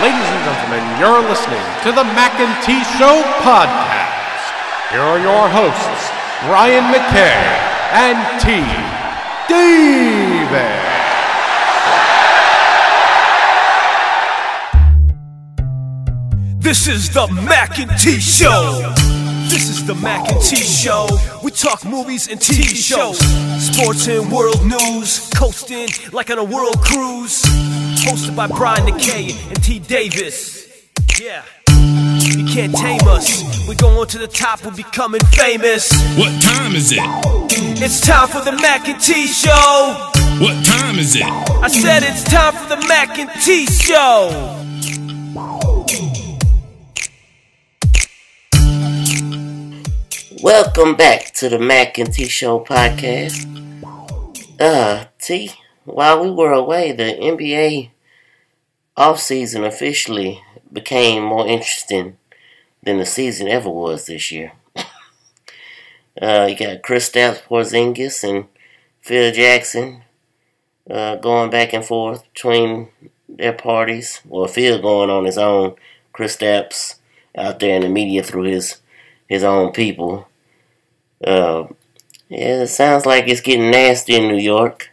Ladies and gentlemen, you're listening to the Mackay T Podcast. Here are your hosts, Ryan Mackay and T Davis. This is the Mackay T Show. This is the Mackay T Show. We talk movies and TV shows, sports and world news, coasting like on a world cruise. Hosted by Brian Mackay and T Davis. Yeah, you can't tame us. We're going to the top, we're becoming famous. What time is it? It's time for the Mackay T Show. What time is it? I said it's time for the Mackay T Show. Welcome back to the Mackay T Show podcast. T, while we were away, the NBA Offseason officially became more interesting than the season ever was this year. You got Kristaps Porzingis and Phil Jackson going back and forth between their parties. Well, Phil going on his own, Kristaps out there in the media through his own people. Yeah, it sounds like it's getting nasty in New York.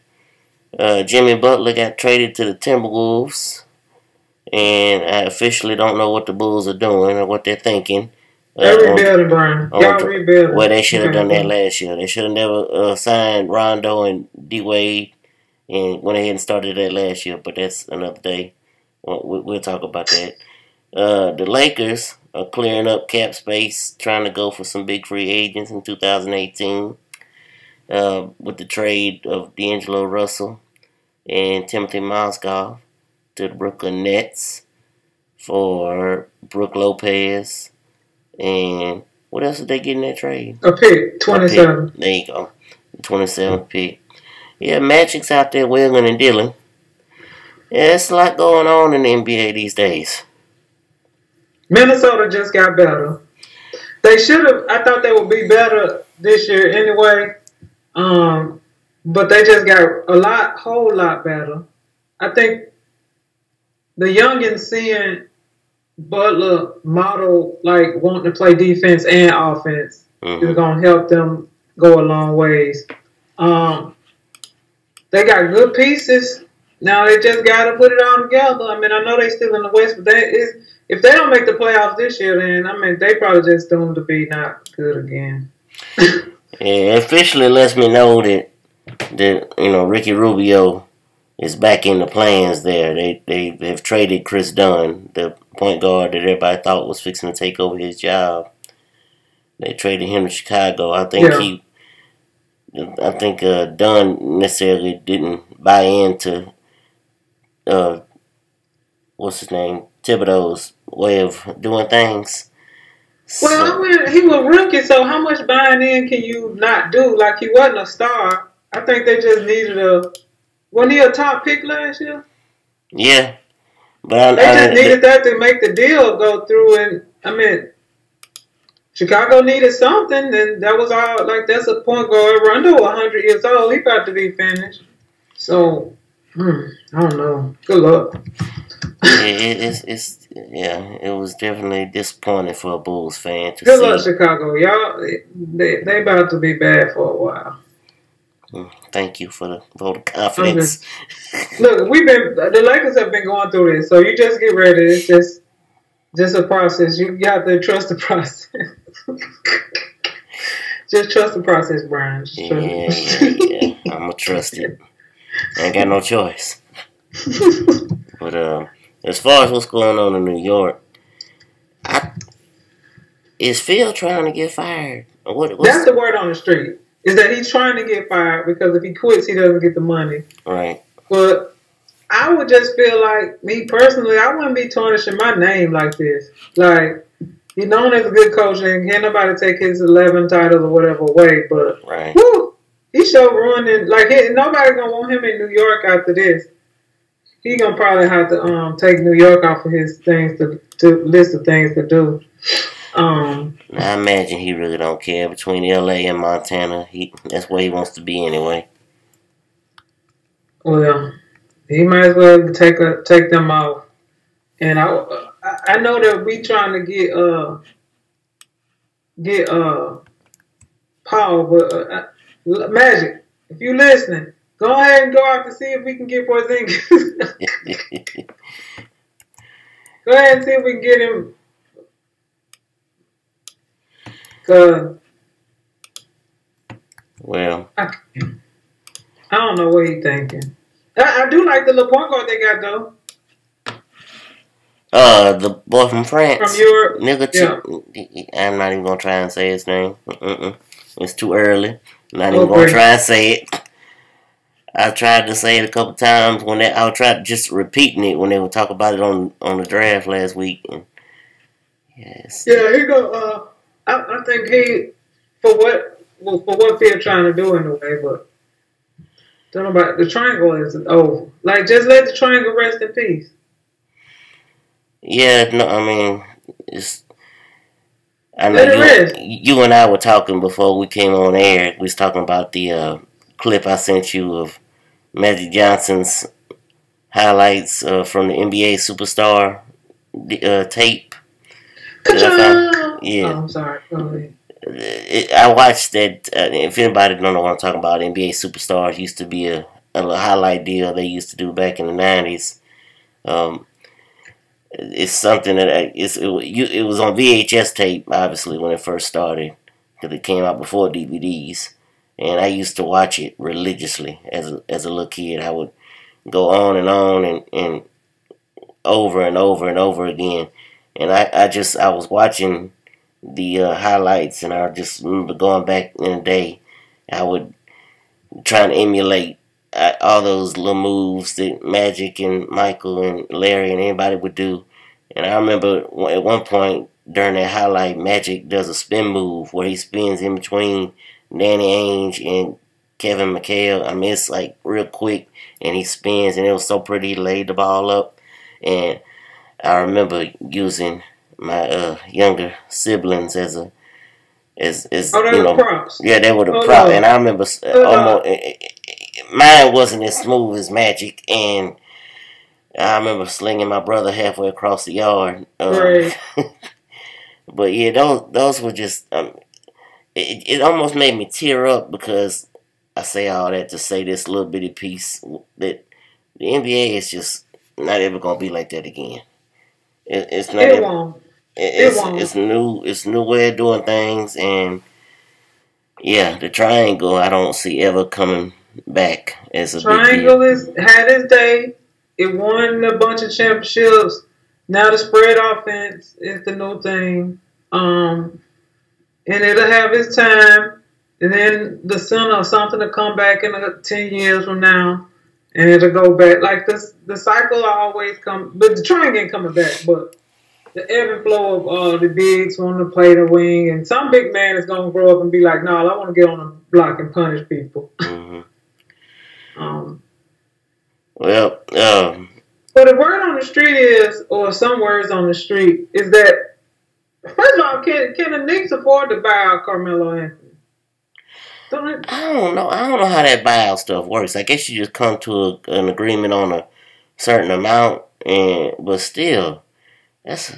Jimmy Butler got traded to the Timberwolves, and I officially don't know what the Bulls are doing or what they're thinking. They're rebuilding, Brian. Y'all rebuilding. Well, they should have done that last year. They should have never signed Rondo and D-Wade and went ahead and started that last year, but that's another day. We'll talk about that. The Lakers are clearing up cap space, trying to go for some big free agents in 2018 with the trade of D'Angelo Russell and Timothy Mozgov to the Brooklyn Nets for Brook Lopez. And what else did they get in that trade? A pick, 27. There you go, 27th pick. Yeah, Magic's out there wheeling and dealing. Yeah, there's a lot going on in the NBA these days. Minnesota just got better. They should have. I thought they would be better this year anyway. But they just got whole lot better. I think the youngins seeing Butler model like wanting to play defense and offense is gonna help them go a long ways. They got good pieces. Now they just gotta put it all together. I mean, I know they still in the West, but if they don't make the playoffs this year, then I mean they probably just doomed to be not good again. Yeah, it officially lets me know that Ricky Rubio is back in the plans there. They've traded Chris Dunn, the point guard that everybody thought was fixing to take over his job. They traded him to Chicago. I think Dunn necessarily didn't buy into what's his name, Thibodeau's way of doing things. Well, I mean, he was rookie, so how much buying in can you not do? Like, he wasn't a star. I think they just needed wasn't he a top pick last year? Yeah. But they just needed that to make the deal go through, and, I mean, Chicago needed something, and that was all, like, that's a point guard. Rondo 100 years old, he about to be finished. So, I don't know. Good luck. It was definitely disappointing for a Bulls fan to see. Good luck, Chicago. Y'all, they about to be bad for a while. Thank you for the vote of confidence. Look, the Lakers have been going through this, so you just get ready. It's just a process. You got to trust the process. Just trust the process, Brian. Yeah. I'm gonna trust it. I ain't got no choice. But as far as what's going on in New York, is Phil trying to get fired? That's the word on the street. Is that he's trying to get fired because if he quits, he doesn't get the money. Right. But I would just feel like, me personally, I wouldn't be tarnishing my name like this. Like, he's known as a good coach, and can't nobody take his 11 titles or whatever away. But whew, he sure ruining. Like, nobody gonna want him in New York after this. He gonna probably have to take New York off of his things to list of things to do. I imagine he really don't care between LA and Montana. That's where he wants to be anyway. Well, he might as well take them off. And I know that we trying to get Paul, but Magic, if you listening, go ahead and go out to see if we can get Porzingis. Go ahead and see if we can get him. Well, I don't know what he's thinking. I do like the little point guard they got though. The boy from France. From Europe. I'm not even gonna try and say his name. It's too early. I'm not even gonna try and say it. I tried to say it a couple times I tried just repeating it when they would talk about it on the draft last week. And yes. Yeah, he go. I think he for what they're trying to do in a way, but don't know about the triangle is over. Like just let the triangle rest in peace. Yeah, no, I mean I know you and I were talking before we came on air. We was talking about the clip I sent you of Magic Johnson's highlights from the NBA Superstar tape. Yeah. Oh, I'm sorry. Go ahead. I watched that. If anybody don't know what I'm talking about, NBA Superstars used to be a highlight deal they used to do back in the 90s. It's something that it was on VHS tape, obviously, when it first started, because it came out before DVDs. And I used to watch it religiously as a little kid. I would go on and over and over and over again. And I was watching the highlights, and I just remember going back in the day. I would try to emulate all those little moves that Magic and Michael and Larry and anybody would do. And I remember at one point during that highlight, Magic does a spin move where he spins in between Danny Ainge and Kevin McHale. I mean, it's like real quick, and he spins, and it was so pretty. He laid the ball up, and I remember using my younger siblings as props. Yeah, they were the props, and I remember almost mine wasn't as smooth as Magic, and I remember slinging my brother halfway across the yard. Right. But yeah, those were just. It almost made me tear up because I say all that to say this little bitty piece that the NBA is just not ever gonna be like that again. It's not. It won't. It's new. It's a new way of doing things, and yeah, the triangle I don't see ever coming back as a triangle had its day. It won a bunch of championships. Now the spread offense is the new thing. And it'll have its time. And then the sun or something will come back in 10 years from now. And it'll go back. Like the cycle always come. But the triangle ain't coming back. But the ebb and flow of the bigs wanting to play the wing. And some big man is going to grow up and be like, no, I want to get on the block and punish people. Mm-hmm. But the word on the street is, or some words on the street, is that, first of all, can the Knicks afford to buy out Carmelo Anthony? I don't know. I don't know how that buyout stuff works. I guess you just come to an agreement on a certain amount, but still, that's.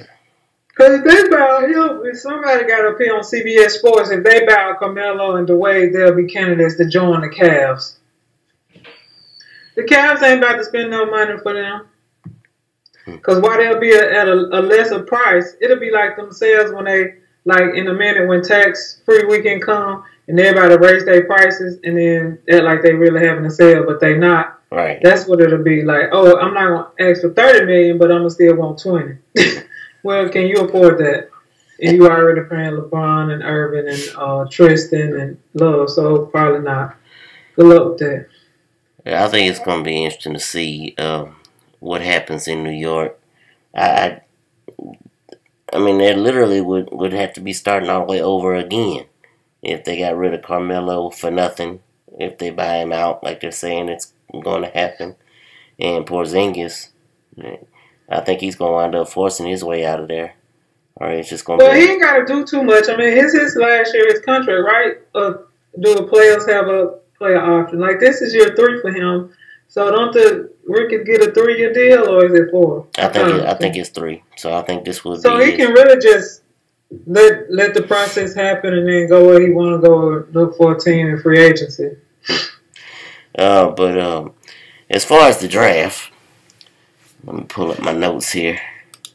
Because if they buy him, if somebody got to appear on CBS Sports, if they buy Carmelo and Dwayne, they'll be candidates to join the Cavs. The Cavs ain't about to spend no money for them. Because while they'll be at a lesser price, it'll be like themselves when they, like in a minute when tax-free weekend come and everybody raise their prices and then they're like they really having a sale, but they not. Right. That's what it'll be like. Oh, I'm not going to ask for $30 million, but I'm going to still want 20. Well, can you afford that? And you already paying LeBron and Irvin and Tristan and Love, so probably not. Good luck with that. Yeah, I think it's going to be interesting to see what happens in New York. I mean, they literally would have to be starting all the way over again if they got rid of Carmelo for nothing. If they buy him out, like they're saying it's going to happen, and Porzingis, I think he's going to wind up forcing his way out of there, or it's just going to. Well, he ain't got to do too much. I mean, his last year, his contract, right? Do the players have a player option? Like this is year 3 for him. So don't the Ricky get a 3-year deal, or is it 4? I think it's 3. So I think this would be. So he can really just let the process happen and then go where he want to go, look for a team in free agency. But as far as the draft, let me pull up my notes here.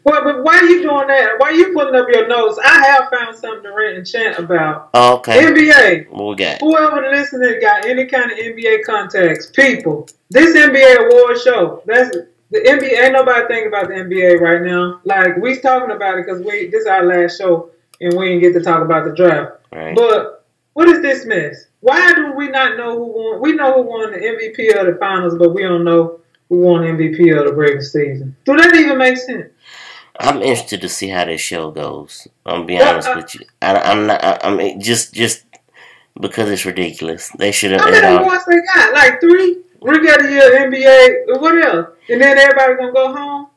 Well, but why are you doing that? Why are you putting up your notes? I have found something to rant and chant about. Oh, okay. NBA. What we got? Whoever listening got any kind of NBA contacts, people. This NBA award show. That's the NBA. Ain't nobody thinking about the NBA right now. Like we talking about it because this is our last show and we didn't get to talk about the draft. Right. But what is this mess? Why do we not know who won? We know who won the MVP of the finals, but we don't know who won the MVP of the regular season. Do that even make sense? I'm interested to see how this show goes. I'm gonna be honest with you. I'm not. I mean, just because it's ridiculous. They should have. How many awards they got? Like 3? Rookie of the Year, NBA. What else? And then everybody gonna go home.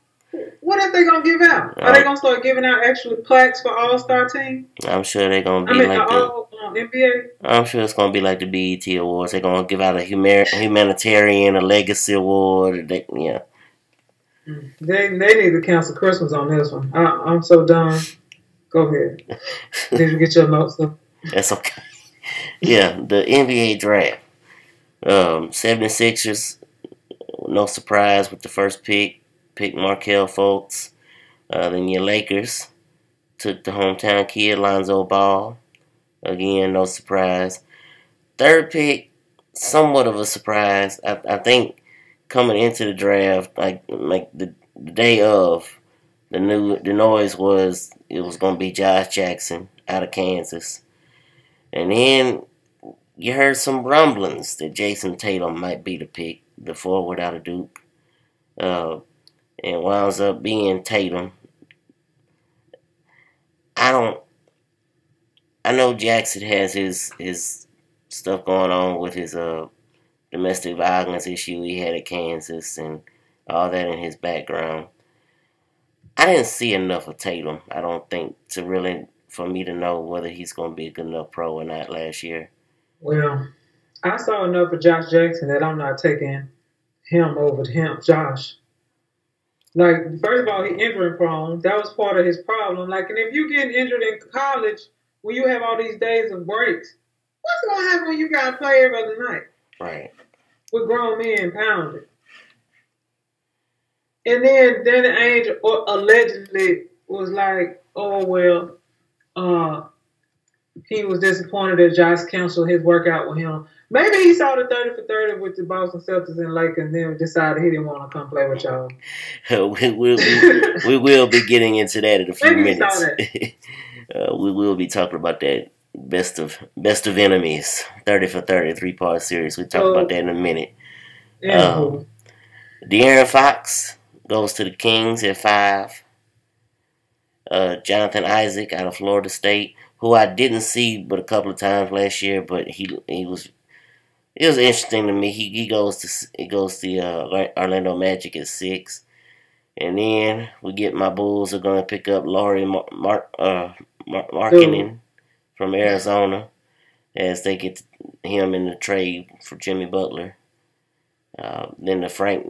What else they gonna give out? Are they gonna start giving out extra plaques for All-Star team? I'm sure they're gonna be like the NBA. I'm sure it's gonna be like the BET Awards. They're gonna give out a humanitarian, a legacy award. Yeah. They need to cancel Christmas on this one. I'm so done. Go ahead. Did you get your notes up? That's okay. Yeah, the NBA draft. 76ers, no surprise with the first pick. Picked Markelle Fultz. Then your Lakers took the hometown kid, Lonzo Ball. Again, no surprise. Third pick, somewhat of a surprise. I think coming into the draft, like the day of, the noise was it was going to be Josh Jackson out of Kansas. And then you heard some rumblings that Jason Tatum might be the pick, the forward out of Duke. And winds up being Tatum. I know Jackson has his stuff going on with his domestic violence issue he had at Kansas and all that in his background. I didn't see enough of Tatum, I don't think, for me to know whether he's going to be a good enough pro or not last year. Well, I saw enough of Josh Jackson that I'm not taking him over Josh. Like, first of all, he injury prone. That was part of his problem. Like, and if you getting injured in college, when you have all these days of breaks, what's going to happen when you got to play every other night? Right. With grown men pounded. And then Ainge allegedly was like, oh, well, he was disappointed that Josh canceled his workout with him. Maybe he saw the 30 for 30 with the Boston Celtics and Lakers and then decided he didn't want to come play with y'all. we will be getting into that in a few Maybe minutes. He saw that. We will be talking about that best of enemies 30 for 30 3-part series. We'll talk about that in a minute. De'Aaron Fox goes to the Kings at 5. Jonathan Isaac out of Florida State, who I didn't see but a couple of times last year, but it was interesting to me. He goes to Orlando Magic at 6, and then we get my Bulls are going to pick up Lauri Markkanen from Arizona as they get him in the trade for Jimmy Butler. Then the Frank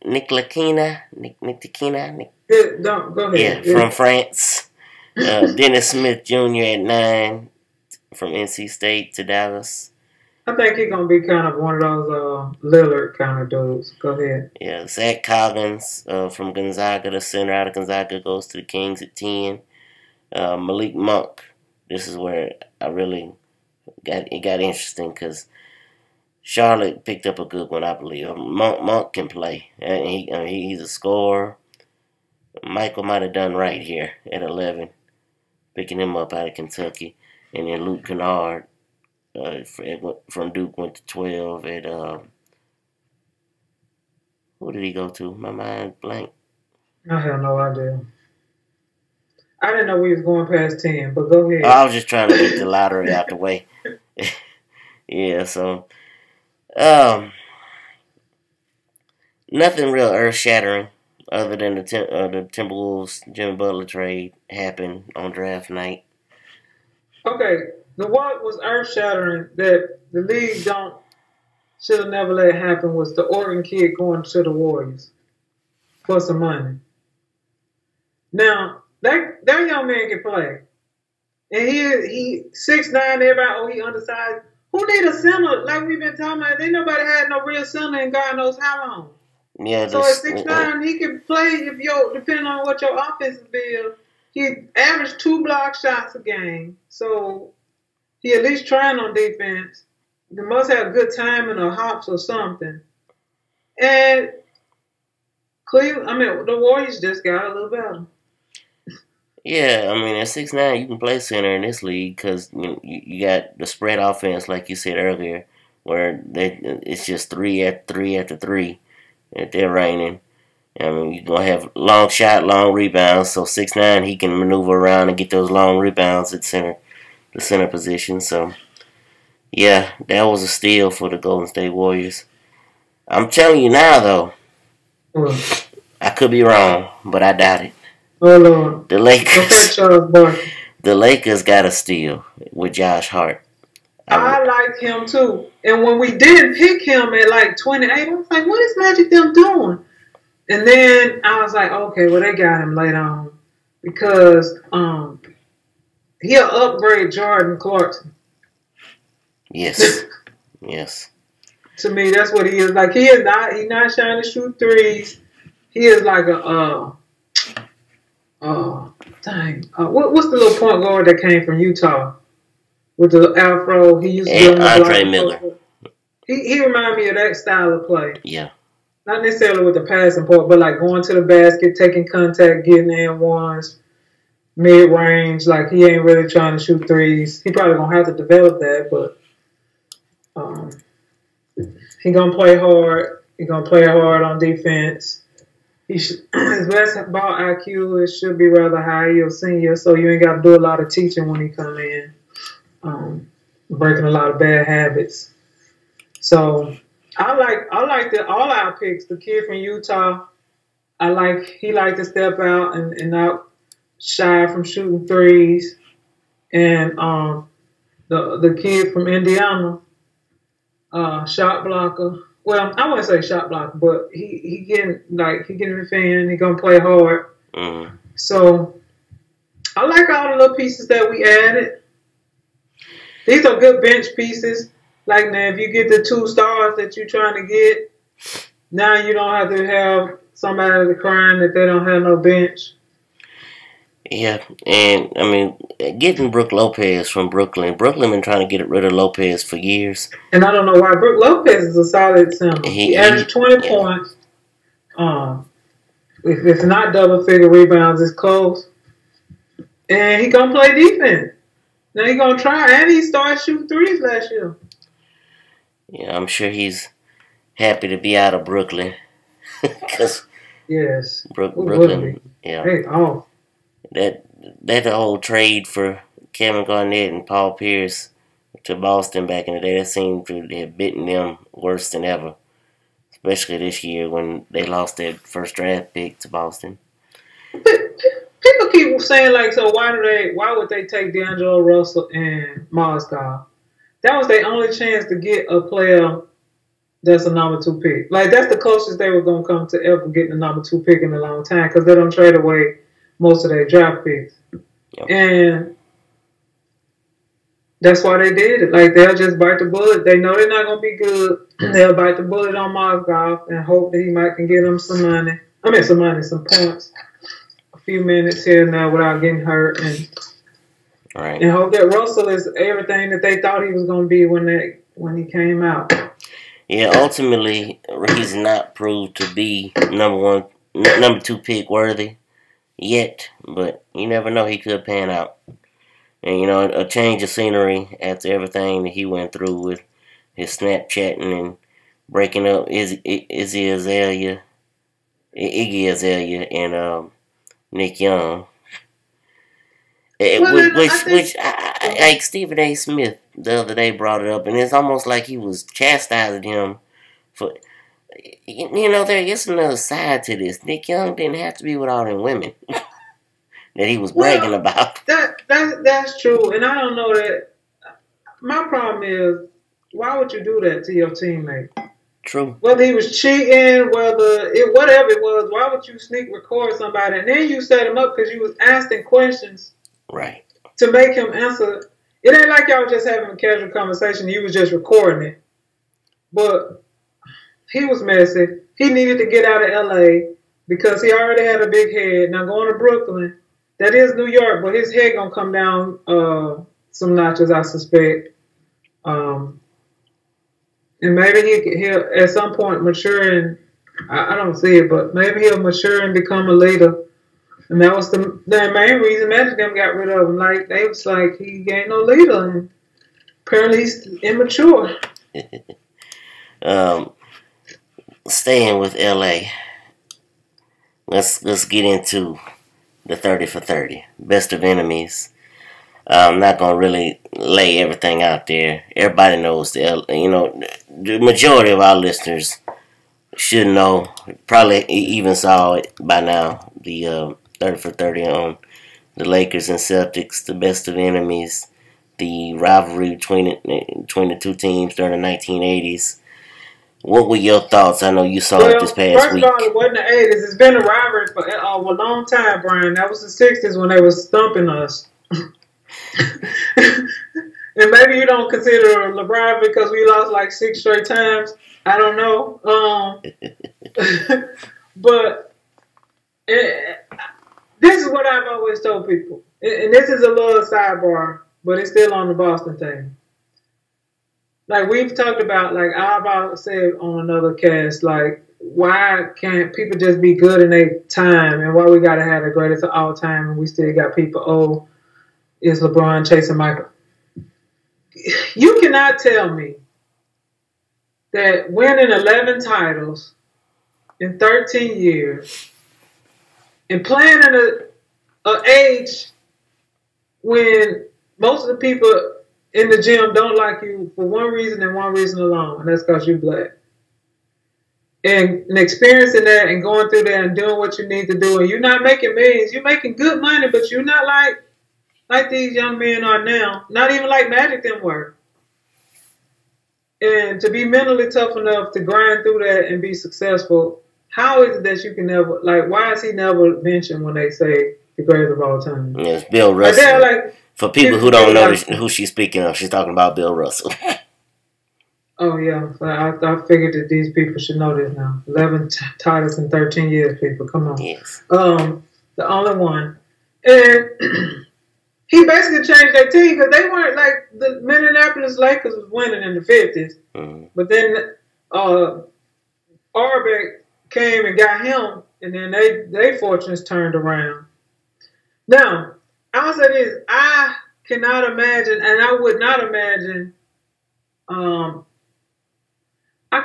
Ntilikina. Don't go ahead. Yeah, from France. Dennis Smith Jr. at 9 from NC State to Dallas. I think he's going to be kind of one of those Lillard kind of dudes. Go ahead. Yeah, Zach Collins from Gonzaga, the center out of Gonzaga, goes to the Kings at 10. Malik Monk. This is where I really got interesting because Charlotte picked up a good one, I believe. Monk can play. And he's a scorer. Michael might have done right here at 11, picking him up out of Kentucky. And then Luke Kennard from Duke went to 12 at, who did he go to? My mind blank. I have no idea. I didn't know we was going past 10, but go ahead. I was just trying to get the lottery out the way. Yeah, so nothing real earth-shattering other than the Timberwolves Jimmy Butler trade happened on draft night. Okay, what was earth-shattering that the league don't should have never let it happen was the Oregon kid going to the Warriors for some money. Now, that young man can play. And he 6'9", everybody, he undersized. Who need a center? Like we've been talking about, ain't nobody had no real center in God knows how long. Yeah, so at 6'9", he can play depending on what your offense is. He averaged 2 block shots a game. So he at least trying on defense. He must have good timing or hops or something. And the Warriors just got a little better. Yeah, I mean, at 6'9", you can play center in this league because you got the spread offense, like you said earlier, where it's just 3 after 3 after 3 that they're raining. I mean, you're going to have long shot, long rebounds. So 6'9", he can maneuver around and get those long rebounds at the center position. So, yeah, that was a steal for the Golden State Warriors. I'm telling you now, though, I could be wrong, but I doubt it. Oh, Lord. The Lakers got a steal with Josh Hart. I like him, too. And when we didn't pick him at like 28, I was like, what is Magic them doing? And then I was like, okay, well, they got him later on because he'll upgrade Jordan Clarkson. Yes. Yes. To me, that's what he is. Like, he's not trying to shoot threes. He is like what's the little point guard that came from Utah with the afro? He used to be on the Andre Miller. He reminded me of that style of play. Yeah. Not necessarily with the passing part, but like going to the basket, taking contact, getting in ones, mid-range. Like, he ain't really trying to shoot threes. He probably going to have to develop that, but he going to play hard. He going to play hard on defense. His basketball IQ should be rather high. He's a senior, so you ain't got to do a lot of teaching when he come in, breaking a lot of bad habits. So I like all our picks. The kid from Utah, he liked to step out and not shy from shooting threes. And the kid from Indiana, shot blocker. Well, I wouldn't say shot blocker, but he getting the fan. He gonna play hard. Mm-hmm. So I like all the little pieces that we added. These are good bench pieces. Like, now, if you get the 2 stars that you're trying to get, now you don't have to have somebody crying that they don't have no bench. Yeah, and, I mean, getting Brook Lopez from Brooklyn. Brooklyn been trying to get rid of Lopez for years. And I don't know why. Brook Lopez is a solid center. He averaged 20 points. If it's not double-figure rebounds, it's close. And he going to play defense. Now he going to try, and he started shooting threes last year. Yeah, I'm sure he's happy to be out of Brooklyn. Because yes, Brooklyn, yeah. Hey, That whole trade for Kevin Garnett and Paul Pierce to Boston back in the day, that seemed to have bitten them worse than ever. Especially this year when they lost their first draft pick to Boston. People keep saying, like, so why would they take D'Angelo Russell and Mozgov? That was their only chance to get a player that's a number 2 pick. Like, that's the closest they were going to come to ever getting a number 2 pick in a long time because they don't trade away most of their draft picks. Yep. And that's why they did it. Like, they'll just bite the bullet. They know they're not going to be good. They'll bite the bullet on Mozgov and hope that he can get them some points. A few minutes here and there without getting hurt. And hope that Russell is everything that they thought he was going to be when he came out. Yeah, ultimately, he's not proved to be number 2 pick worthy yet, but you never know, he could pan out. And, you know, a change of scenery after everything that he went through with his Snapchatting and breaking up Iggy Azalea and Nick Young. Which like Stephen A. Smith the other day brought it up, and it's almost like he was chastising him for, you know, there is another side to this. Nick Young didn't have to be with all them women that he was bragging about. That's true, and I don't know that. My problem is why would you do that to your teammate? True. Whether he was cheating, whatever it was, why would you sneak record somebody? And then you set him up because you was asking questions. Right. To make him answer. It ain't like y'all just having a casual conversation. You was just recording it. But he was messy. He needed to get out of L.A. because he already had a big head. Now going to Brooklyn, that is New York, but his head gonna come down some notches, I suspect. And maybe he'll at some point mature and I don't see it, but maybe he'll mature and become a leader. And that was the main reason Magic them got rid of him. Like they was like he ain't no leader, and apparently he's immature. Staying with LA, let's get into the 30 for 30 best of enemies. I'm not gonna really lay everything out there. Everybody knows the majority of our listeners should know. Probably even saw it by now. The 30 for 30 on the Lakers and Celtics, the best of enemies, the rivalry between the two teams during the 1980s. What were your thoughts? I know you saw it this past week. First of all, it wasn't the 80s. It's been a rivalry for a long time, Brian. That was the 60s when they were stumping us. And maybe you don't consider LeBron because we lost like 6 straight times. I don't know. But this is what I've always told people. And this is a little sidebar, but it's still on the Boston thing. Like we've talked about, like I've said on another cast, like why can't people just be good in their time and why we got to have the greatest of all time and we still got people, is LeBron chasing Michael? You cannot tell me that winning 11 titles in 13 years and playing in an age when most of the people in the gym don't like you for one reason and one reason alone, and that's because you're black. And experiencing that and going through that and doing what you need to do, and you're not making millions, you're making good money, but you're not like these young men are now, not even like Magic them were. And to be mentally tough enough to grind through that and be successful, how is it that you can never, like, why is he never mentioned when they say the greatest of all time? Yeah, it's Bill Russell. For people who don't know who she's speaking of, she's talking about Bill Russell. Oh, yeah. I figured that these people should know this now. 11 titles in 13 years, people. Come on. Yes. The only one. And he basically changed their team because they weren't like the Minneapolis Lakers was winning in the 50s. Mm-hmm. But then Auerbach came and got him, and then they fortunes turned around. Now, I'll say this. I cannot imagine, and I would not imagine, I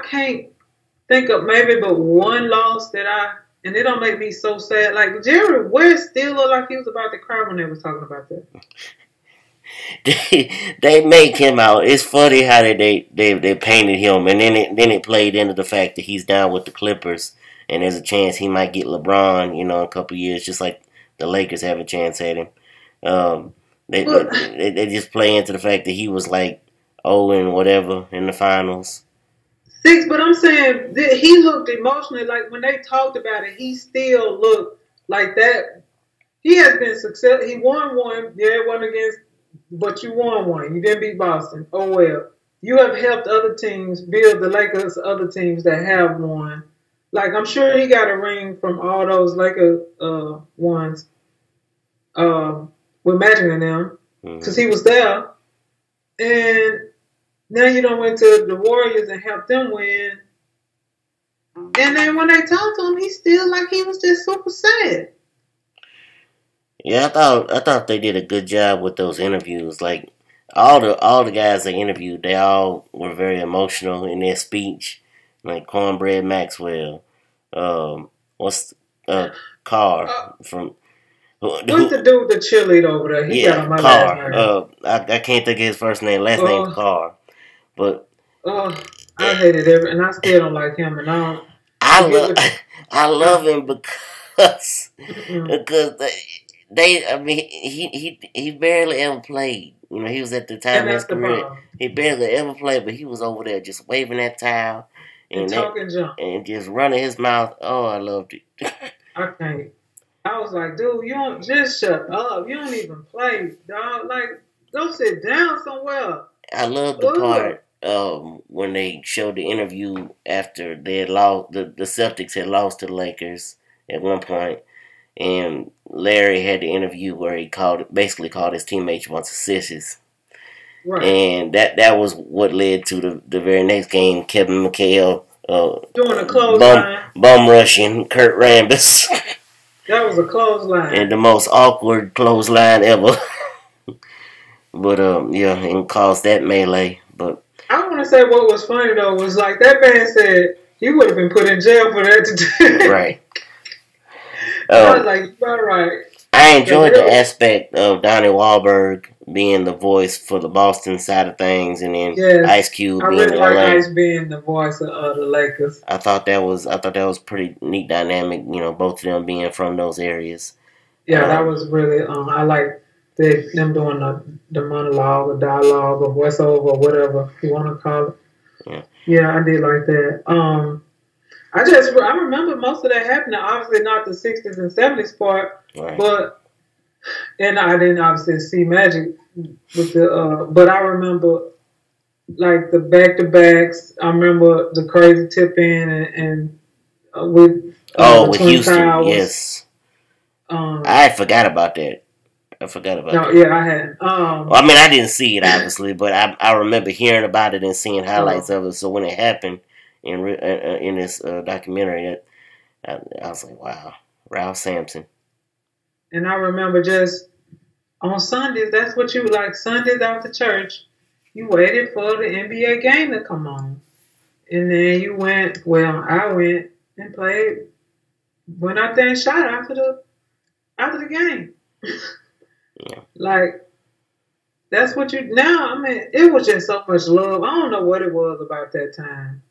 can't think of maybe but one loss and it don't make me so sad. Like, Jerry West still looked like he was about to cry when they was talking about that. They make him out. It's funny how they painted him, and then it played into the fact that he's down with the Clippers, and there's a chance he might get LeBron, in a couple of years, just like the Lakers have a chance at him. They just play into the fact that he was like 0 and whatever in the finals. 6, but I'm saying that he looked emotionally like when they talked about it, he still looked like that. He has been successful. He won one. Yeah, it wasn't against, but you won one. You didn't beat Boston. Oh, well. You have helped other teams build the Lakers, other teams that have won. Like, I'm sure he got a ring from all those Lakers ones with Magic and them because he was there. And now you done went to the Warriors and helped them win. And then when they talked to him, he still like he was just super sad. Yeah, I thought they did a good job with those interviews. Like all the guys they interviewed, they all were very emotional in their speech. Like Cornbread Maxwell, Carr from. What's the dude with the cheerleader over there? He got on my Carr. last name. I can't think of his first name. Last name Carr. But I hated it, and I still don't like him. And I love him because he barely ever played. You know, he was at the time And in his that's the career. problem. He barely ever played, but he was over there just waving that towel And talking junk. and just running his mouth. Oh, I loved it. I can't. I was like, dude, you don't just shut up. You don't even play, dog. Like, go sit down somewhere. I love the part when they showed the interview after they had lost. The Celtics had lost to the Lakers at one point, and Larry had the interview where he basically called his teammates a bunch of sissies. Right. And that was what led to the very next game. Kevin McHale doing a clothesline, bum rushing Kurt Rambis. That was a clothesline, and the most awkward clothesline ever. But yeah, and caused that melee. But I want to say what was funny though was like that man said he would have been put in jail for that today. Right. I was like, all right. I enjoyed the aspect of Donnie Wahlberg being the voice for the Boston side of things, and then Ice Cube being really like LA. Ice being the voice of the Lakers. I thought that was pretty neat dynamic. You know, both of them being from those areas. Yeah, that was really. I like them doing the monologue or dialogue or voiceover or whatever you want to call it. Yeah, I did like that. I remember most of that happening. Obviously, not the 60s and 70s part, but and I didn't obviously see Magic with the. But I remember like the back-to-backs. I remember the crazy tip in and with with Houston, Towers. Yes. I forgot about that. that. Yeah, I had. Well, I mean, I didn't see it obviously, but I remember hearing about it and seeing highlights of it. So when it happened in this documentary, I was like, wow, Ralph Sampson. And I remember just on Sundays, that's what you like. Sundays after church, you waited for the NBA game to come on, and then you went. Well, I went and played. Went out there and shot after the game. Yeah. Like, that's what you... Now, I mean, it was just so much love. I don't know what it was about that time.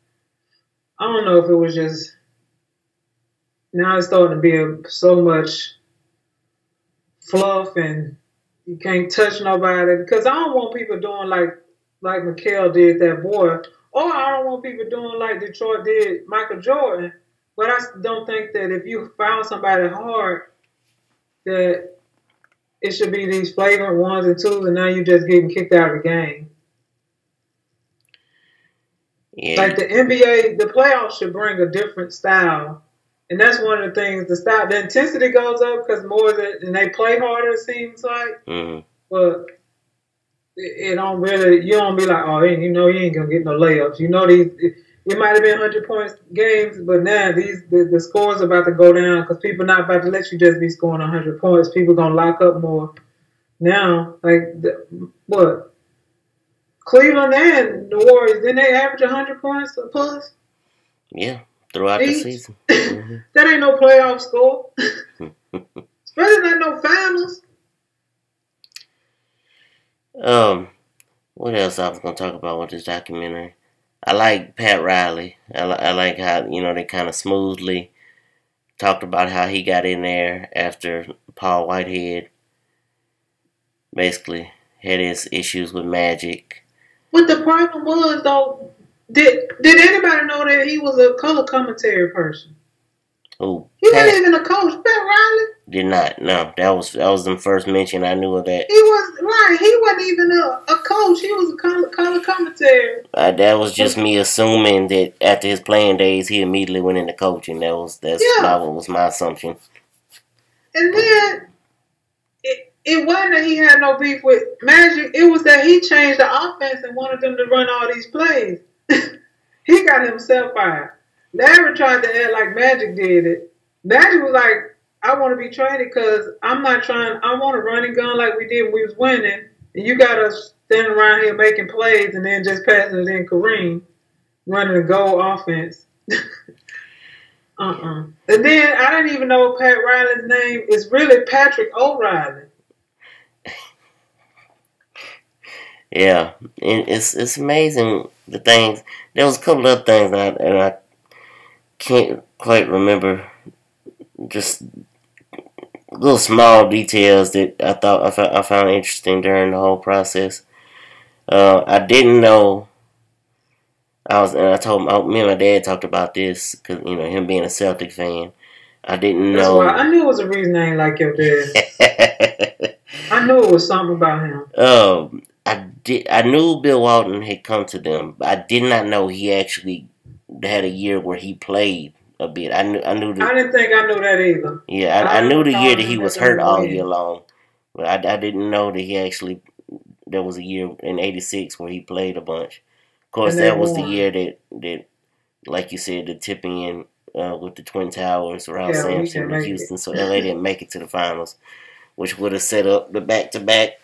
I don't know if it was just... Now it's starting to be so much fluff and you can't touch nobody. Because I don't want people doing like Mikhail did that boy. Or I don't want people doing like Detroit did Michael Jordan. But I don't think that if you found somebody hard, that it should be these flagrant 1s and 2s, and now you're just getting kicked out of the game. Yeah. Like the NBA, the playoffs should bring a different style. And that's one of the things, the intensity goes up because and they play harder, it seems like. Mm-hmm. But it don't really, you don't be like, oh, you know, you ain't going to get no layups. You know, it might have been 100 points games, but now the score's about to go down because people not about to let you just be scoring 100 points. People going to lock up more. Now, like, what? Cleveland and the Warriors, didn't they average 100 points plus? Yeah, throughout the season. Mm-hmm. That ain't no playoff score. Especially not no finals. What else I was going to talk about with this documentary? I like Pat Riley. I like how, you know, they kind of smoothly talked about how he got in there after Paul Whitehead basically had his issues with Magic. What the problem was, though, did anybody know that he was a color commentary person? Who? He wasn't even a coach. Pat Riley? Did not. No, that was the first mention I knew of that. He was right. He wasn't even a coach. He was a color commentary. That was just me assuming that after his playing days, he immediately went into coaching. That was my assumption. And then it wasn't that he had no beef with Magic. It was that he changed the offense and wanted them to run all these plays. He got himself fired. Larry tried to act like Magic did it. Magic was like, I want to be traded because I'm not trying. I want to run and gun like we did when we was winning. And you got us standing around here making plays and then just passing it in Kareem, running a goal offense. And then I didn't even know Pat Riley's name is really Patrick O'Reilly. Yeah, and it's amazing the things. There was a couple of things and I can't quite remember just little small details that I found interesting during the whole process. I didn't know. I told me and my dad talked about this because him being a Celtic fan. I didn't know. That's why I knew it was a reason I ain't like your dad. I knew it was something about him. I knew Bill Walton had come to them, but I did not know he actually had a year where he played a bit. I knew. I didn't think I knew that either. Yeah, I knew the year that he was hurt all year long, but I didn't know that he actually. There was a year in '86 where he played a bunch. Of course, that was the year that, like you said, the tipping in with the Twin Towers, Ralph Sampson, and Houston. So LA didn't make it to the finals, which would have set up the back-to-back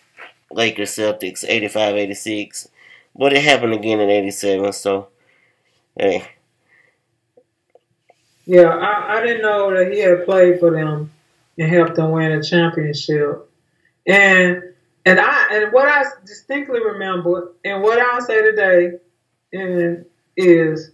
Lakers Celtics 85-86. But it happened again in '87. So, hey. Yeah, I didn't know that he had played for them and helped them win a championship. And what I distinctly remember, and what I'll say today, is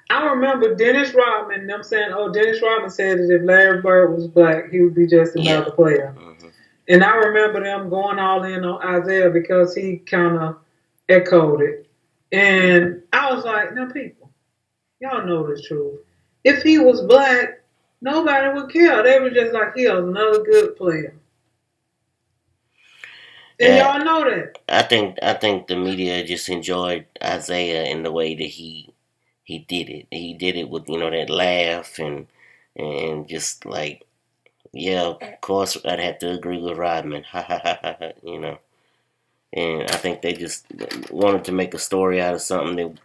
I remember Dennis Rodman, them saying, Dennis Rodman said that if Larry Bird was black, he would be just another player. Mm-hmm. And I remember them going all in on Isaiah because he kind of echoed it. And I was like, now people, y'all know the truth. If he was black, nobody would care. They were just like, he was another good player. And y'all know that. I think the media just enjoyed Isaiah in the way that he did it. He did it with that laugh and just like, yeah, of course I'd have to agree with Rodman. Ha ha ha ha. And I think they just wanted to make a story out of something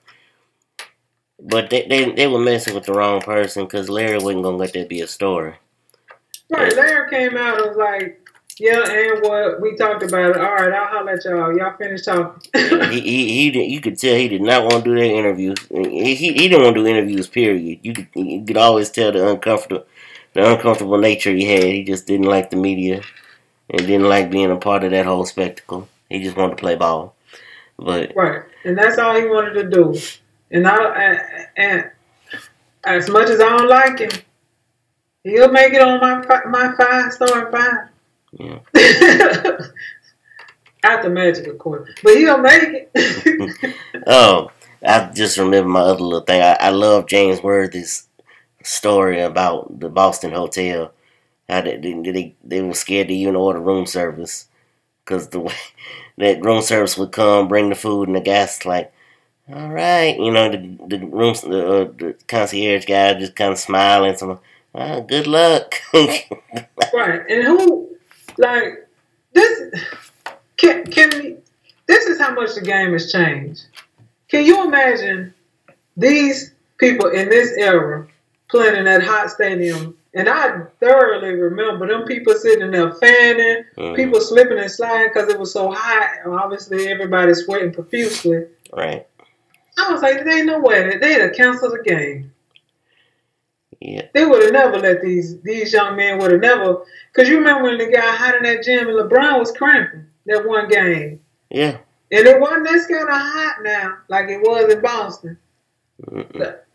but they were messing with the wrong person because Larry wasn't gonna let that be a story. Right, Larry came out and was like, yeah, and what we talked about it. All right, I'll holler at y'all. Y'all finish talking. You could tell he did not want to do that interview. He didn't want to do interviews. Period. You could always tell the uncomfortable nature he had. He just didn't like the media and didn't like being a part of that whole spectacle. He just wanted to play ball. But right, and that's all he wanted to do. And as much as I don't like him, he'll make it on my 5-star 5. Yeah. After Magic, of course. But he'll make it. I just remember my other little thing. I love James Worthy's story about the Boston hotel. How they were scared to even order room service. Because the way that room service would come, bring the food, and the guy's like, all right. The concierge guy just kind of smiling. So, good luck. Right. And who... Like, this, this is how much the game has changed. Can you imagine these people in this era playing in that hot stadium? And I thoroughly remember them people sitting there fanning, people slipping and sliding because it was so hot. Obviously, everybody sweating profusely. Right. I was like, there ain't no way. They'd have canceled the game. Yeah. They would have never let these young men would have never. Because you remember when they got hot in that gym and LeBron was cramping that one game. Yeah. And it wasn't this kind of hot now like it was in Boston.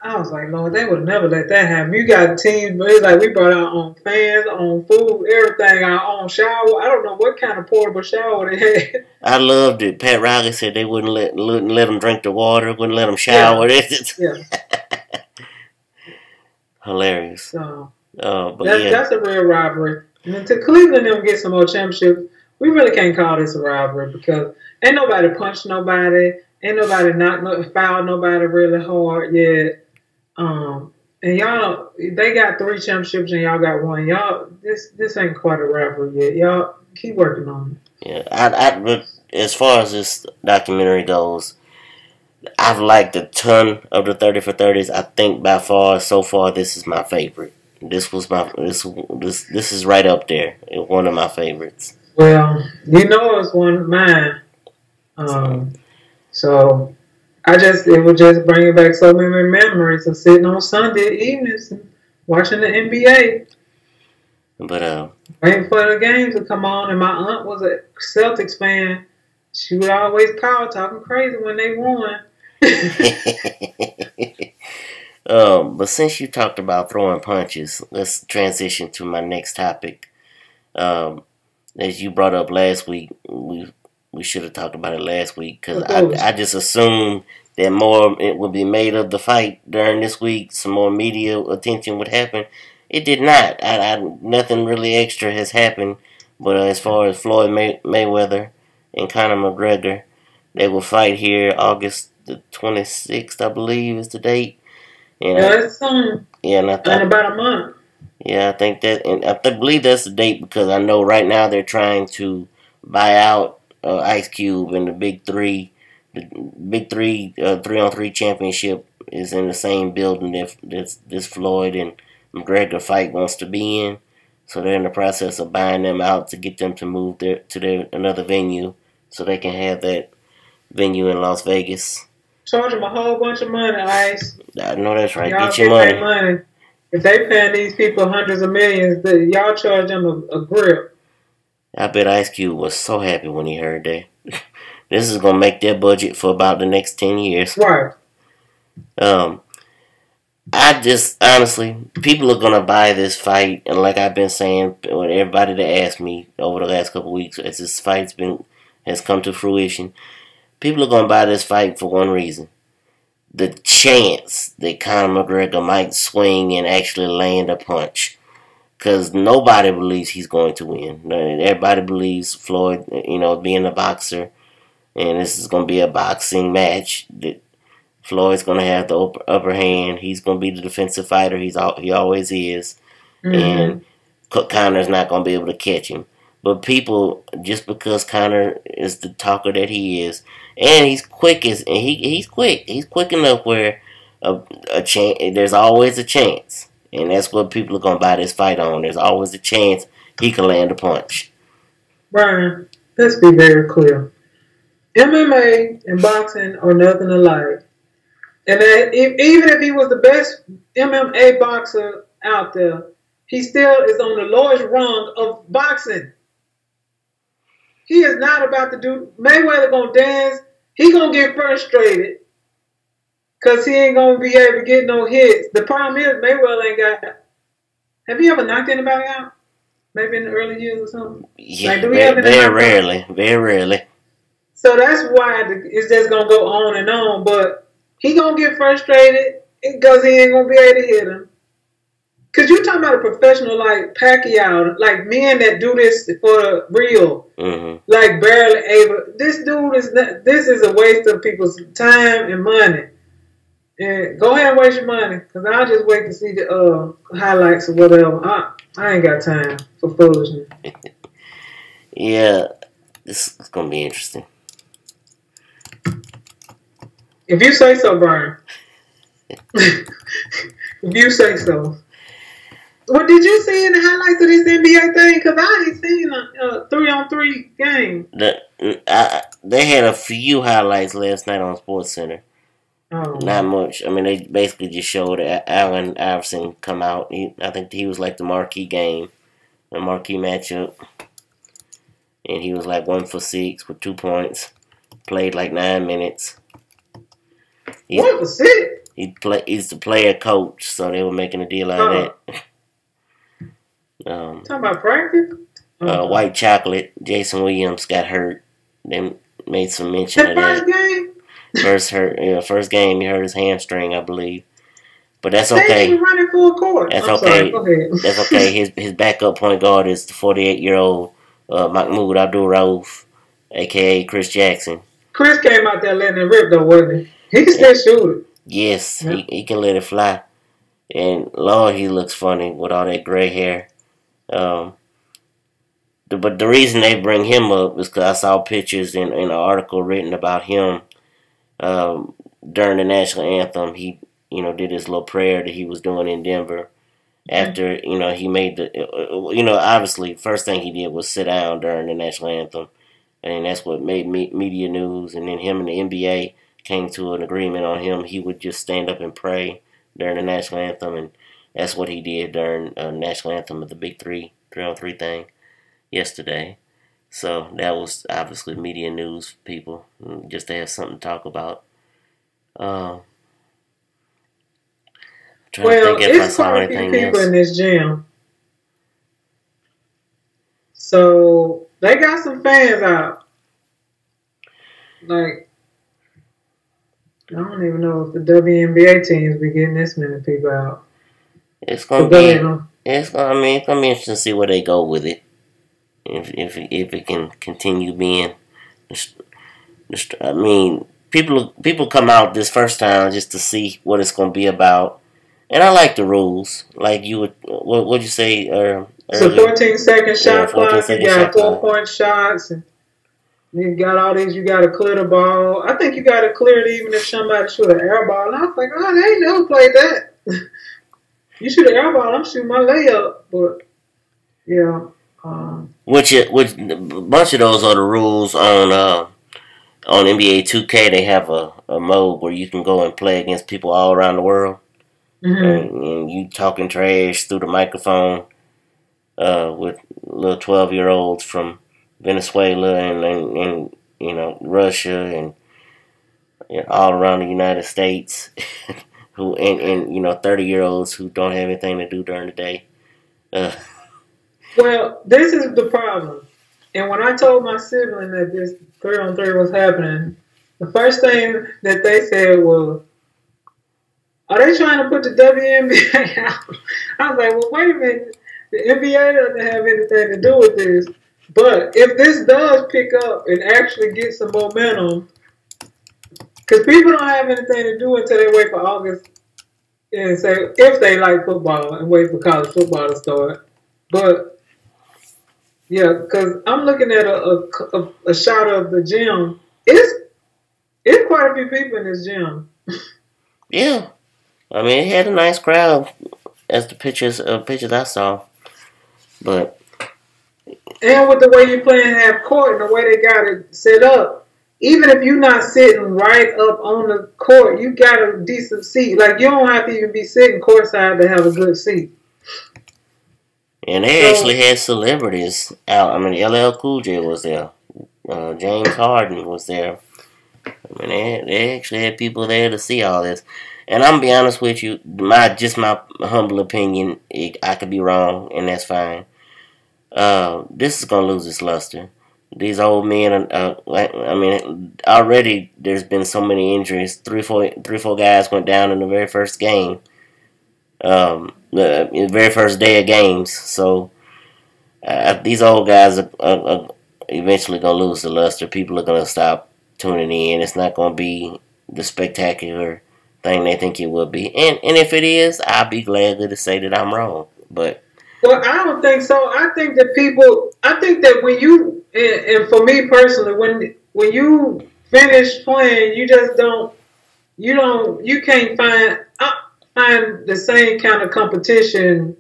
I was like, Lord, they would have never let that happen. You got teams, but it's like we brought our own fans, our own food, everything, our own shower. I don't know what kind of portable shower they had. I loved it. Pat Riley said they wouldn't let them drink the water, wouldn't let them shower. Yeah. Hilarious. So but that's a real rivalry. And until Cleveland them get some more championships, we really can't call this a rivalry because ain't nobody punched nobody, ain't nobody fouled nobody really hard yet. And y'all, they got 3 championships and y'all got 1. Y'all, this ain't quite a rivalry yet. Y'all keep working on it. Yeah, as far as this documentary goes, I've liked a ton of the 30 for 30s. I think by far, so far, this is my favorite. This is right up there. It's one of my favorites. Well, it's one of mine. So it would just bring back so many memories of sitting on Sunday evenings and watching the NBA. But waiting for the games to come on, and my aunt was a Celtics fan. She would always call talking crazy when they won. But since you talked about throwing punches, let's transition to my next topic. As you brought up last week, we should have talked about it last week because I just assumed that more it would be made of the fight during this week. Some more media attention would happen. It did not. Nothing really extra has happened. But as far as Floyd Mayweather and Conor McGregor, they will fight here August the 26th, I believe, is the date. And that's soon. Yeah, and in about a month. Yeah, I think that, and I believe that's the date because I know right now they're trying to buy out Ice Cube and the Big Three. The Big Three 3-on-3 championship is in the same building that this Floyd and McGregor fight wants to be in. So they're in the process of buying them out to get them to move to another venue so they can have that venue in Las Vegas. Charge them a whole bunch of money, Ice. I know that's right. Y'all get your money. If they paying these people hundreds of millions, y'all charge them a grip. I bet Ice Cube was so happy when he heard that. This is gonna make their budget for about the next 10 years. Right. I just honestly, people are gonna buy this fight, and like I've been saying, with everybody that asked me over the last couple of weeks, as this fight's has come to fruition, people are gonna buy this fight for one reason: the chance that Conor McGregor might swing and actually land a punch. Because nobody believes he's going to win. Everybody believes Floyd, being a boxer, and this is going to be a boxing match. That Floyd's going to have the upper hand. He's going to be the defensive fighter. He always is. And Conor's not going to be able to catch him. But people, just because Conor is the talker that he is, and he's quick, he's quick enough where there's always a chance. And that's what people are going to buy this fight on. There's always a chance he can land a punch. Brian, let's be very clear. MMA and boxing are nothing alike. And even if he was the best MMA boxer out there, he still is on the lowest rung of boxing. He is not about to do... Mayweather going to dance. He going to get frustrated. Because he ain't going to be able to get no hits. The problem is Mayweather ain't got... Have you ever knocked anybody out? Maybe in the early years or something? Yeah, like, very rarely. So that's why it's just going to go on and on. But he going to get frustrated because he ain't going to be able to hit him. Because you're talking about a professional like Pacquiao, like men that do this for real. Like barely able... This dude is... This is a waste of people's time and money. And go ahead and waste your money, because I'll just wait to see the highlights or whatever. I ain't got time for foolishness. Yeah, this is going to be interesting. If you say so, Brian. If you say so. Well, did you see in the highlights of this NBA thing? Because I ain't seen a 3-on-3 game. They had a few highlights last night on SportsCenter. Oh. Not much. I mean, they basically just showed Allen Iverson come out. I think he was like the marquee game, the marquee matchup. And he was like 1 for 6 with 2 points. Played like 9 minutes. 1 for 6? He's the player coach, so they were making a deal out of that. Talking about practice? White Chocolate, Jason Williams got hurt. They made some mention of that. First game? First game, he hurt his hamstring, I believe. But that's okay. He's running full court. That's Sorry, okay. go ahead. That's okay. His backup point guard is the 48-year-old Mahmoud Abdul-Rauf, a.k.a. Chris Jackson. Chris came out there letting it rip, though, wasn't he? He can still shoot it. Yes, yeah. He can let it fly. And, Lord, he looks funny with all that gray hair. But the reason they bring him up is because I saw pictures in an article written about him during the national anthem. He, did his little prayer that he was doing in Denver. After, he made obviously, first thing he did was sit down during the national anthem. And that's what made media news. And then him and the NBA came to an agreement on him. He would just stand up and pray during the national anthem. And that's what he did during the national anthem of the Big 3-on-3 thing yesterday. So that was obviously media news for people, just to have something to talk about. Well, it's quite a few people in this gym. So they got some fans out. Like, I don't even know if the WNBA teams be getting this many people out. It's gonna be. It's gonna be interesting to see where they go with it. If it can continue being. I mean, people come out this first time just to see what it's gonna be about, and I like the rules. Like you would, what'd you say? It's a 14-second shot clock. You got 4-point shots, and you got all these. You got to clear the ball. I think you got to clear it even if somebody shoot an air ball. And I was like, oh, they ain't never played that. You shoot an air ball, I'm shooting my layup. But yeah, which a bunch of those are the rules on NBA 2K. They have a mode where you can go and play against people all around the world, and you talking trash through the microphone with little 12-year-olds from Venezuela and you know, Russia and all around the United States, who and you know, 30-year-olds who don't have anything to do during the day. Well, this is the problem. And when I told my sibling that this 3-on-3 was happening, the first thing that they said was, "Are they trying to put the WNBA out?" I was like, "Well, wait a minute. The NBA doesn't have anything to do with this. But if this does pick up and actually get some momentum, because people don't have anything to do until they wait for August and say if they like football and wait for college football to start. But yeah, because I'm looking at a shot of the gym. It's quite a few people in this gym. Yeah, I mean, it had a nice crowd as the pictures I saw, but. And with the way you're playing half court and the way they got it set up, even if you're not sitting right up on the court, you got a decent seat. Like, you don't have to even be sitting courtside to have a good seat. And they actually had celebrities out. I mean, LL Cool J was there. James Harden was there. I mean, they actually had people there to see all this. And I'm going to be honest with you, my humble opinion, I could be wrong, and that's fine. This is gonna lose its luster. These old men, I mean, already there's been so many injuries. Three, four guys went down in the very first game, the very first day of games. So these old guys are eventually gonna lose the luster. People are gonna stop tuning in. It's not gonna be the spectacular thing they think it will be. And if it is, I'll be glad to say that I'm wrong. But well, I don't think so. I think that when you, and for me personally, when you finish playing, you just you can't find the same kind of competition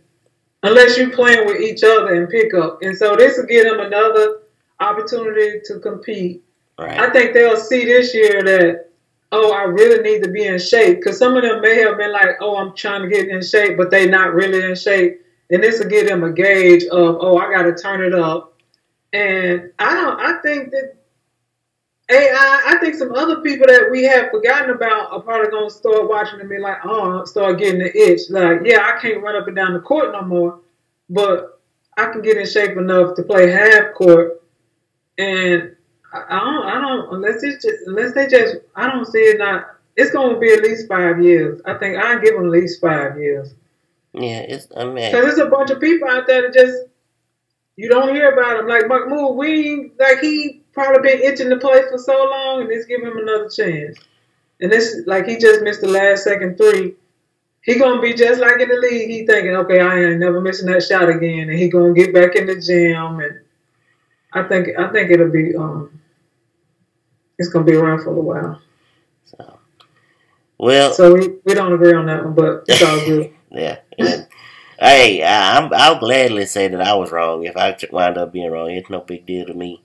unless you're playing with each other in pickup. And so this will give them another opportunity to compete. Right. I think they'll see this year that, oh, I really need to be in shape. Because some of them may have been like, oh, I'm trying to get in shape, but they're not really in shape. And this will give them a gauge of, oh, I got to turn it up. And I think that I think some other people that we have forgotten about are probably going to start watching and be like, oh, start getting the itch. Like, yeah, I can't run up and down the court no more, but I can get in shape enough to play half court. And I don't, unless they just, I don't see it not, it's going to be at least 5 years. I think I'll give them at least 5 years. Yeah, because there's a bunch of people out there that just you don't hear about them. Like Mahmoud, he probably been itching to play for so long, and let's give him another chance. And this, like, he just missed the last second three. He gonna be just like in the league. He thinking, okay, I ain't never missing that shot again, and he gonna get back in the gym. And I think it'll be it's gonna be around for a while. So we don't agree on that one, but it's all good. Yeah. Hey, I'll gladly say that I was wrong if I wind up being wrong. It's no big deal to me.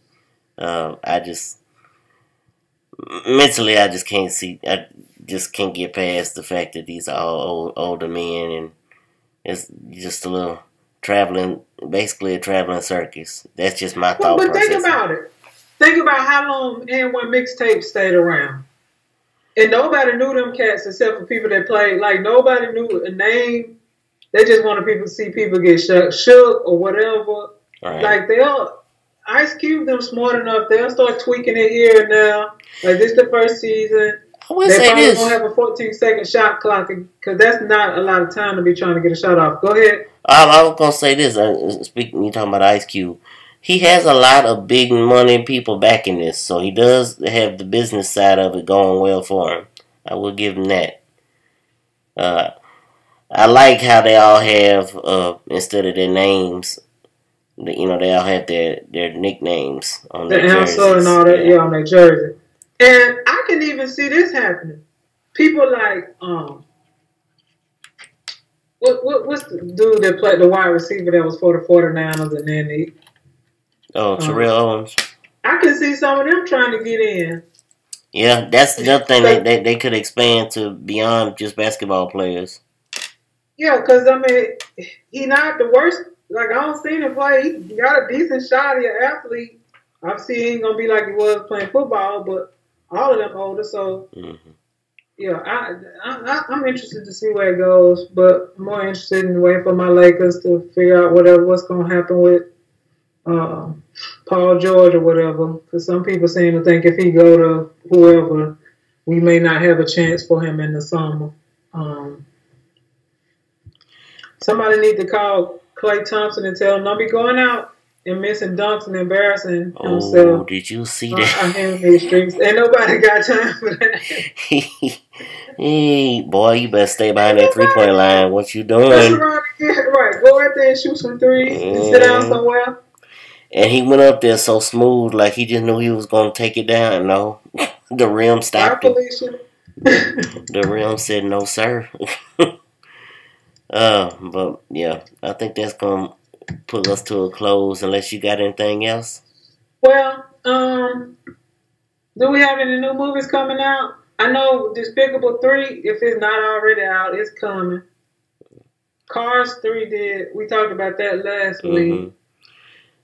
I just mentally, I just can't get past the fact that these are all older men, and it's just a little basically a traveling circus. That's just my thought process. But think about it. Think about how long and when mixtapes stayed around. And nobody knew them cats except for people that played. Like, nobody knew a name. They just wanted people to see people get shook or whatever. Right. Like they'll Ice Cube them smart enough. They'll start tweaking it here and there. Like this the first season. I will They say probably this. won't have a 14-second shot clock because that's not a lot of time to be trying to get a shot off. Go ahead. I was gonna say this. Speaking, you talking about Ice Cube. He has a lot of big money people backing this, so he does have the business side of it going well for him. I will give him that. I like how they all have instead of their names, they all have their nicknames on their jerseys. The answer and all that, on their jersey. And I can even see this happening. People like what's the dude that played the wide receiver that was for the 49ers and then he Terrell Owens. I can see some of them trying to get in. Yeah, that's another thing they could expand to beyond just basketball players. Yeah, because I mean, he not the worst. Like I don't see him play. He got a decent shot. He's an athlete. Obviously, he ain't gonna be like he was playing football, but all of them older. So yeah, I'm interested to see where it goes. But I'm more interested in waiting for my Lakers to figure out what's gonna happen with Paul George or whatever. Because some people seem to think if he go to whoever, we may not have a chance for him in the summer. Somebody need to call Klay Thompson and tell him don't be going out and missing dunks and embarrassing himself. Oh, did you see that? In these streets. Ain't nobody got time for that. Hey, boy, you better stay behind that 3-point line. What you doing? Right. Go out there and shoot some threes and sit down somewhere. And he went up there so smooth, like he just knew he was going to take it down. No, the rim stopped him. The rim said, no, sir. But yeah, I think that's going to put us to a close unless you got anything else. Well, do we have any new movies coming out? I know Despicable 3, if it's not already out, it's coming. Cars 3 did. We talked about that last week.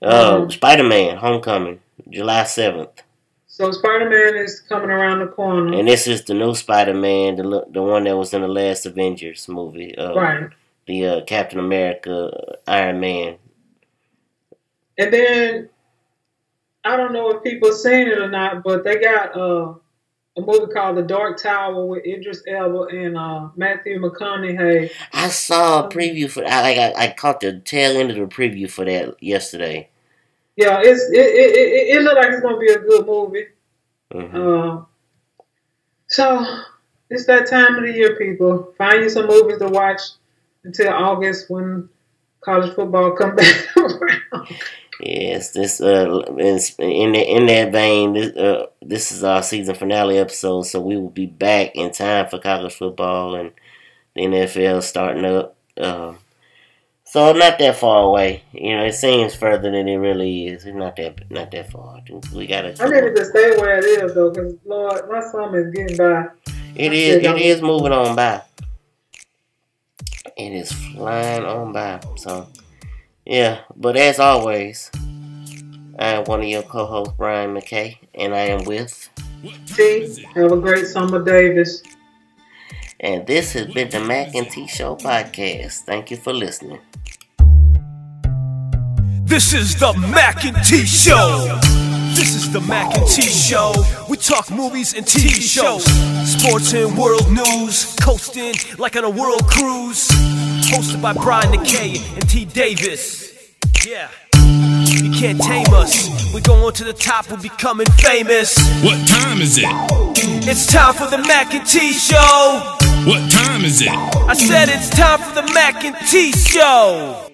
Spider-Man, Homecoming, July 7th. So Spider-Man is coming around the corner. And this is the new Spider-Man, the one that was in the last Avengers movie. Right. The Captain America, Iron Man. And then, I don't know if people seen it or not, but they got a movie called The Dark Tower with Idris Elba and Matthew McConaughey. I saw a preview for that. I caught the tail end of the preview for that yesterday. Yeah, it looked like it's going to be a good movie. So, it's that time of the year, people. Find you some movies to watch until August when college football come back around. Yes, this in that vein, this is our season finale episode, so we will be back in time for college football and the NFL starting up. So not that far away. It seems further than it really is. It's not that far. We gotta. I need to stay where it is though, because Lord, my summer is getting by. It is moving on by. It is flying on by. So, yeah. But as always, I am one of your co-hosts, Brian McKay, and I am with T. Have a great summer, Davis. And this has been the Mac and T Show podcast. Thank you for listening. This is the Mac and T Show. This is the Mac and T Show. We talk movies and TV shows, sports and world news, coasting like on a world cruise. Hosted by Brian McKay and T Davis. Yeah. You can't tame us. We're going to the top, we're becoming famous. What time is it? It's time for the Mac and T Show. What time is it? I said it's time for the Mac and T Show.